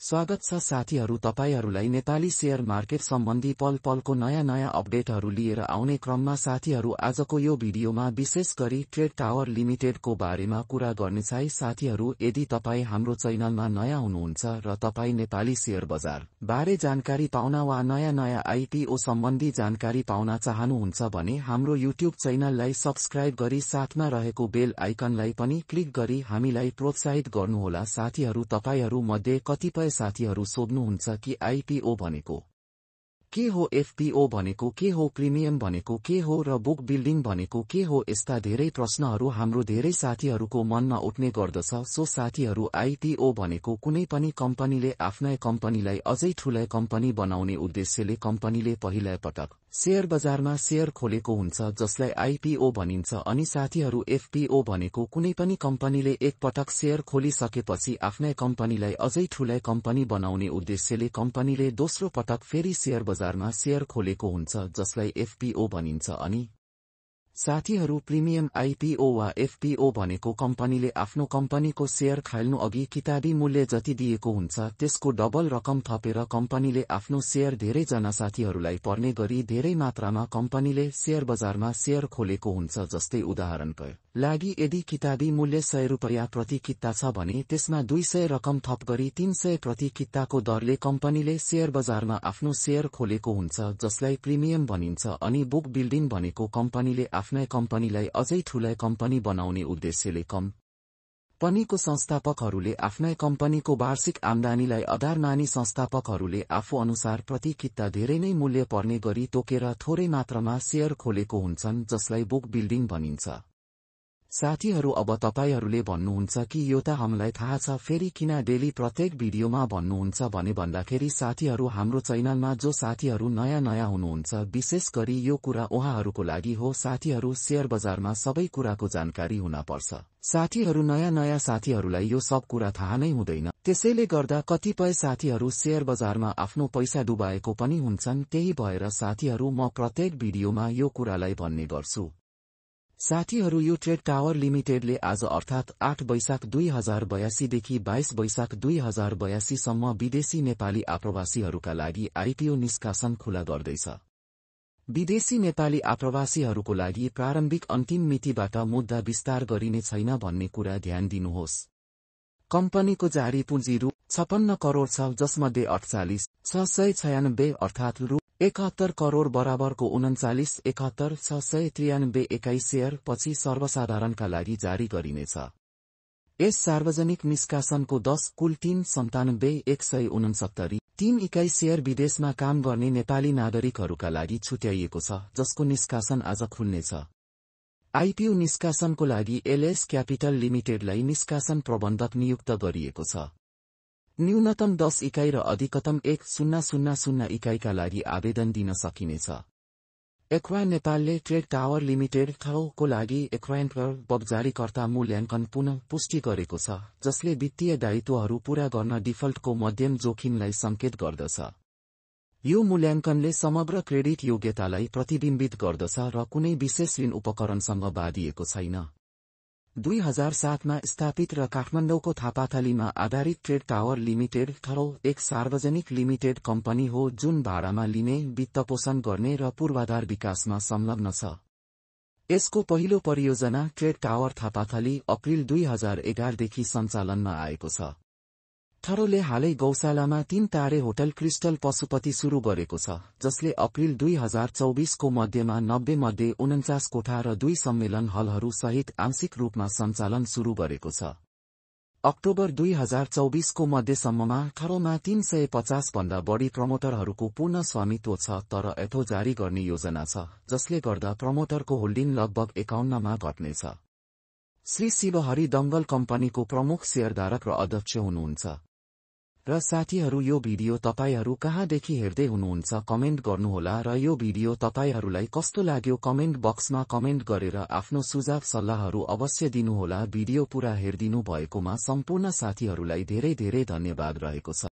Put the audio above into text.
स्वागत छ साथीहरू, तपाईहरूलाई नेपाली शेयर मार्केट सम्बन्धी पल पलको नयाँ अपडेटहरू लिएर आउने क्रममा साथीहरू आजको यो भिडियोमा विशेष गरी ट्रेड टावर लिमिटेडको बारेमा कुरा गर्नेछ। साथीहरू, यदि तपाईँ हाम्रो च्यानलमा नयाँ हुनुहुन्छ र तपाईँ नेपाली शेयर बजार बारे जानकारी पाउन वा नयाँ आईपीओ सम्बन्धी जानकारी पाउन चाहनुहुन्छ भने हाम्रो युट्युब च्यानललाई सब्स्क्राइब गरी साथमा रहेको बेल आइकनलाई पनि क्लिक गरी हामीलाई प्रोत्साहित गर्नुहोला। साथीहरू, तपाईहरू मध्ये कतिपय साथीहरू सोध्नुहुन्छ कि आईपीओ भनेको के हो, एफपीओ भनेको के हो, प्रिमियम भनेको के हो र बुक बिल्डिङ भनेको के हो। यस्ता धेरै प्रश्नहरू हाम्रो धेरै साथीहरूको मनमा उठ्ने गर्दछ। सो साथीहरू, आईपीओ भनेको कुनै पनि कम्पनीले आफ्नै कम्पनीलाई अझै ठूलै कम्पनी बनाउने उद्देश्यले कम्पनीले पहिलो पटक शेयर बजारमा शेयर खोलेको हुन्छ, जसलाई आईपीओ भनिन्छ। अनि साथीहरू, एफपीओ भनेको कुनै पनि कम्पनीले एक पटक शेयर खोलिसकेपछि आफ्नै कम्पनीलाई अझै ठूलै कम्पनी बनाउने उद्देश्यले कम्पनीले दोस्रो पटक फेरि शेयर बजारमा शेयर खोलेको हुन्छ, जसलाई एफपीओ भनिन्छ। अनि साथीहरू, प्रिमियम आईपीओ वा एफपीओ भनेको कम्पनीले आफ्नो कम्पनीको शेयर खाल्नु अघि किताबी मूल्य जति दिएको हुन्छ त्यसको डबल रकम थपेर कम्पनीले आफ्नो शेयर धेरै जना साथीहरूलाई पर्ने गरी धेरै मात्रामा कम्पनीले शेयर बजारमा शेयर खोलेको हुन्छ। जस्तै उदाहरणका लागि, यदि किताबी मूल्य 100 रुपैयाँ प्रति किता छ भने त्यसमा 200 रकम थप गरी 300 प्रति किताको दरले कम्पनीले शेयर बजारमा आफ्नो शेयर खोलेको हुन्छ, जसलाई प्रिमियम भनिन्छ। अनि बुक बिल्डिङ भनेको कम्पनीले आफ्नै कम्पनीलाई अझै ठूलै कम्पनी बनाउने उद्देश्यले कम्पनीको संस्थापकहरूले आफ्नै कम्पनीको वार्षिक आम्दानीलाई आधार मानी संस्थापकहरूले आफू अनुसार प्रति किता धेरै नै मूल्य पर्ने गरी तोकेर थोरै मात्रामा शेयर खोलेको हुन्छन्, जसलाई बुक बिल्डिङ भनिन्छ। साथीहरू, अब तपाईहरूले भन्नुहुन्छ कि यो त हामीलाई थाहा छ, फेरि किन डेली प्रत्येक भिडियोमा भन्नुहुन्छ भने भन्दाखेरि साथीहरू, हाम्रो च्यानलमा जो साथीहरू नयाँ हुनुहुन्छ विशेष गरी यो कुरा उहाँहरूको लागि हो। साथीहरू, शेयर बजारमा सबै कुराको जानकारी हुन पर्छ। साथीहरू, नयाँ साथीहरूलाई यो सब कुरा थाहा नै हुँदैन, त्यसैले गर्दा कतिपय साथीहरू शेयर बजारमा आफ्नो पैसा डुबाएको पनि हुन्छन्। त्यही भएर साथीहरू, म प्रत्येक भिडियोमा यो कुरालाई भन्ने गर्छु। साथीहरू, यो ट्रेड टावर लिमिटेडले आज अर्थात् 8 वैशाख 2082 देखि 22 वैशाख 2082 सम्म विदेशी नेपाली आप्रवासीहरूका लागि आईपीओ निष्कासन खुला गर्दैछ। विदेशी नेपाली आप्रवासीहरूको लागि प्रारम्भिक अन्तिम मितिबाट मुद्दा विस्तार गरिने छैन भन्ने कुरा ध्यान दिनुहोस्। कम्पनीको जारी पुँजी रु 56 करोड छ, जसमध्ये 48,696 अर्थात् रु 71 करोड बराबरको 39,71,693 इकाई शेयर पछि सर्वसाधारणका लागि जारी गरिनेछ। यस सार्वजनिक निष्कासनको 10 कुल 3,97,169 3 इकाई शेयर विदेशमा काम गर्ने नेपाली नागरिकहरूका लागि छुट्याइएको छ, जसको निष्कासन आज खुल्नेछ। आईपीओ निष्कासनको लागि एलएस क्यापिटल लिमिटेडलाई निष्कासन प्रबन्धक नियुक्त गरिएको छ। न्यूनतम 10 इकाई र अधिकतम 1000 इकाईका लागि आवेदन दिन सकिनेछ। एक्वायर नेपालले ट्रेड टावर लिमिटेड को लागि एक्वायर बजारीकर्ता मूल्याङ्कन पुनः पुष्टि गरेको छ, जसले वित्तीय दायित्वहरू पूरा गर्न डिफल्टको मध्यम जोखिमलाई संकेत गर्दछ। यो मूल्याङ्कनले समग्र क्रेडिट योग्यतालाई प्रतिबिम्बित गर्दछ र कुनै विशेष ऋण उपकरणसँग बाँधिएको छैन। 2007 मा स्थापित र काठमाडौँको थापाथलीमा आधारित ट्रेड टावर लिमिटेड एक सार्वजनिक लिमिटेड कम्पनी हो जुन भाडामा लिने, वित्तपोषण गर्ने र पूर्वाधार विकासमा संलग्न छ। यसको पहिलो परियोजना ट्रेड टावर थापाथली अप्रिल 2011 देखि सञ्चालनमा आएको छ। थरोले हालै गौशालामा 3 तारे होटल क्रिस्टल पशुपति सुरु गरेको छ, जसले अप्रिल 2024 को मध्यमा 90 मध्ये 49 कोठा र 2 सम्मेलन हलहरू सहित आंशिक रूपमा सञ्चालन सुरु गरेको छ। अक्टोबर 2024 को मध्यसम्ममा थरोमा 350 भन्दा बढी प्रमोटरहरूको पूर्ण स्वामित्व छ, तर एथो जारी गर्ने योजना छ, जसले गर्दा प्रमोटरको होल्डिङ लगभग 51 मा घट्नेछ। श्री शिवहरि दङ्गल कम्पनीको प्रमुख शेयरधारक र अध्यक्ष हुनुहुन्छ। र साथीहरू, यो भिडियो तपाईहरू कहाँदेखि हेर्दै हुनुहुन्छ कमेन्ट गर्नुहोला र यो भिडियो तपाईहरूलाई कस्तो लाग्यो कमेन्ट बक्समा कमेन्ट गरेर आफ्नो सुझाव सल्लाहहरू अवश्य दिनुहोला। भिडियो पूरा हेरिदिनु भएकोमा सम्पूर्ण साथीहरूलाई धेरै धन्यवाद रहेको छ।